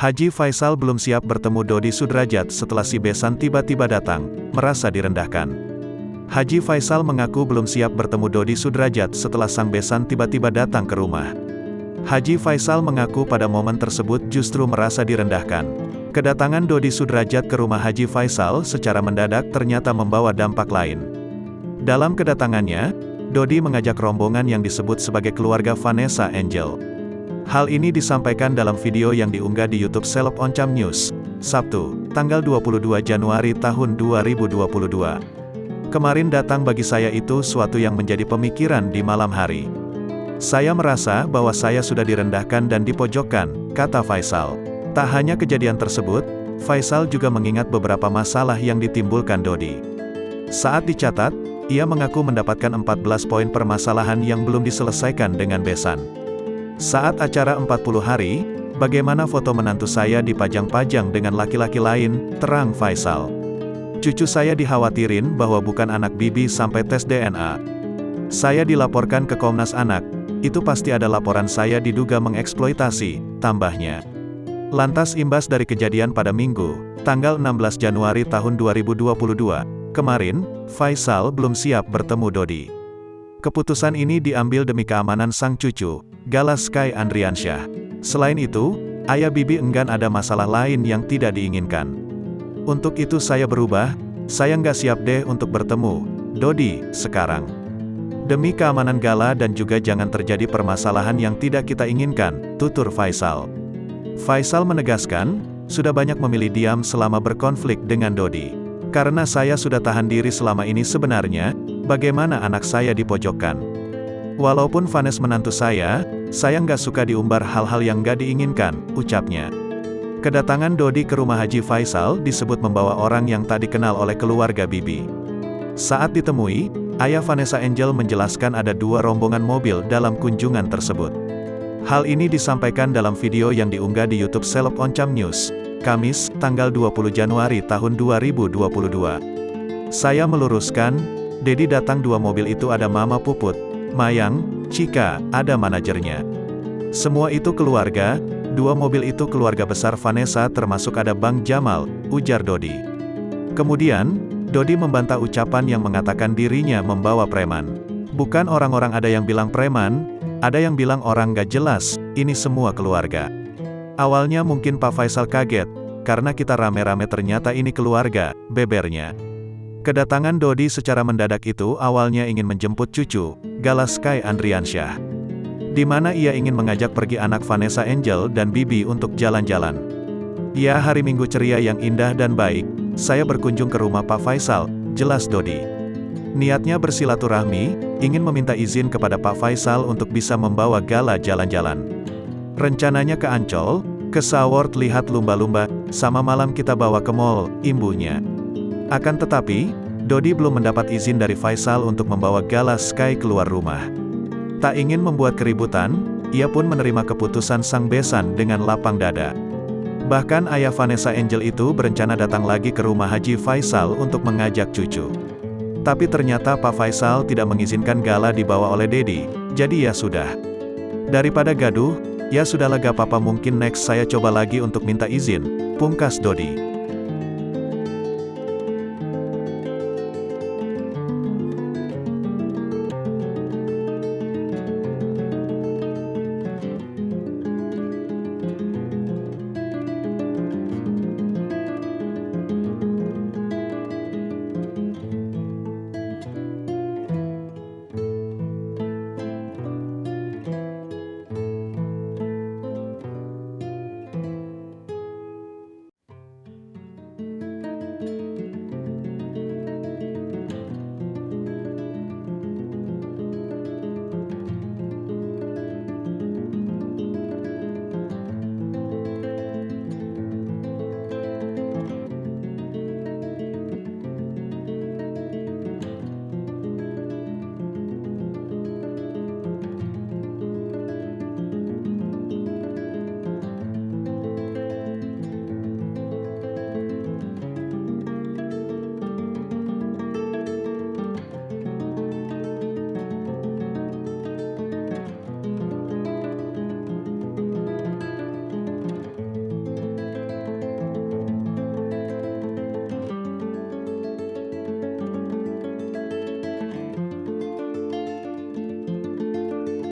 Haji Faisal belum siap bertemu Dodi Sudrajat setelah si besan tiba-tiba datang, merasa direndahkan. Haji Faisal mengaku belum siap bertemu Dodi Sudrajat setelah sang besan tiba-tiba datang ke rumah. Haji Faisal mengaku pada momen tersebut justru merasa direndahkan. Kedatangan Dodi Sudrajat ke rumah Haji Faisal secara mendadak ternyata membawa dampak lain. Dalam kedatangannya, Dodi mengajak rombongan yang disebut sebagai keluarga Vanessa Angel. Hal ini disampaikan dalam video yang diunggah di YouTube Seleb Oncam News, Sabtu, tanggal 22 Januari tahun 2022. Kemarin datang bagi saya itu suatu yang menjadi pemikiran di malam hari. Saya merasa bahwa saya sudah direndahkan dan dipojokkan, kata Faisal. Tak hanya kejadian tersebut, Faisal juga mengingat beberapa masalah yang ditimbulkan Dodi. Saat dicatat, ia mengaku mendapatkan 14 poin permasalahan yang belum diselesaikan dengan besan. Saat acara 40 hari, bagaimana foto menantu saya dipajang-pajang dengan laki-laki lain, terang Faisal. Cucu saya dikhawatirin bahwa bukan anak Bibi sampai tes DNA. Saya dilaporkan ke Komnas Anak, itu pasti ada laporan saya diduga mengeksploitasi, tambahnya. Lantas imbas dari kejadian pada Minggu, tanggal 16 Januari tahun 2022, kemarin, Faisal belum siap bertemu Dodi. Keputusan ini diambil demi keamanan sang cucu, Galas Sky Andriansyah. Selain itu, ayah Bibi enggan ada masalah lain yang tidak diinginkan. Untuk itu saya berubah, saya nggak siap deh untuk bertemu Dodi sekarang. Demi keamanan Gala dan juga jangan terjadi permasalahan yang tidak kita inginkan, tutur Faisal. Faisal menegaskan, sudah banyak memilih diam selama berkonflik dengan Dodi. Karena saya sudah tahan diri selama ini sebenarnya, bagaimana anak saya dipojokkan. Walaupun Vanessa menantu saya nggak suka diumbar hal-hal yang nggak diinginkan, ucapnya. Kedatangan Dodi ke rumah Haji Faisal disebut membawa orang yang tak dikenal oleh keluarga Bibi. Saat ditemui, ayah Vanessa Angel menjelaskan ada 2 rombongan mobil dalam kunjungan tersebut. Hal ini disampaikan dalam video yang diunggah di YouTube Seleb Oncam News, Kamis, tanggal 20 Januari tahun 2022. Saya meluruskan, Dedi datang 2 mobil itu ada Mama Puput, Mayang, Cika, ada manajernya. Semua itu keluarga, 2 mobil itu keluarga besar Vanessa termasuk ada Bang Jamal, ujar Dodi. Kemudian, Dodi membantah ucapan yang mengatakan dirinya membawa preman. Bukan orang-orang ada yang bilang preman, ada yang bilang orang gak jelas, ini semua keluarga. Awalnya mungkin Pak Faisal kaget, karena kita rame-rame ternyata ini keluarga, bebernya. Kedatangan Dodi secara mendadak itu awalnya ingin menjemput cucu, Galas Sky Andriansyah. Di mana ia ingin mengajak pergi anak Vanessa Angel dan Bibi untuk jalan-jalan. Ya, hari Minggu ceria yang indah dan baik, saya berkunjung ke rumah Pak Faisal, jelas Dodi. Niatnya bersilaturahmi, ingin meminta izin kepada Pak Faisal untuk bisa membawa Gala jalan-jalan. Rencananya ke Ancol, ke Saword lihat lumba-lumba, sama malam kita bawa ke mall, imbunya. Akan tetapi, Dodi belum mendapat izin dari Faisal untuk membawa Galas Sky keluar rumah. Tak ingin membuat keributan, ia pun menerima keputusan sang besan dengan lapang dada. Bahkan ayah Vanessa Angel itu berencana datang lagi ke rumah Haji Faisal untuk mengajak cucu. Tapi ternyata Pak Faisal tidak mengizinkan Gala dibawa oleh Dedi, jadi ya sudah. Daripada gaduh, ya sudahlah gak apa-apa mungkin next saya coba lagi untuk minta izin, pungkas Dodi.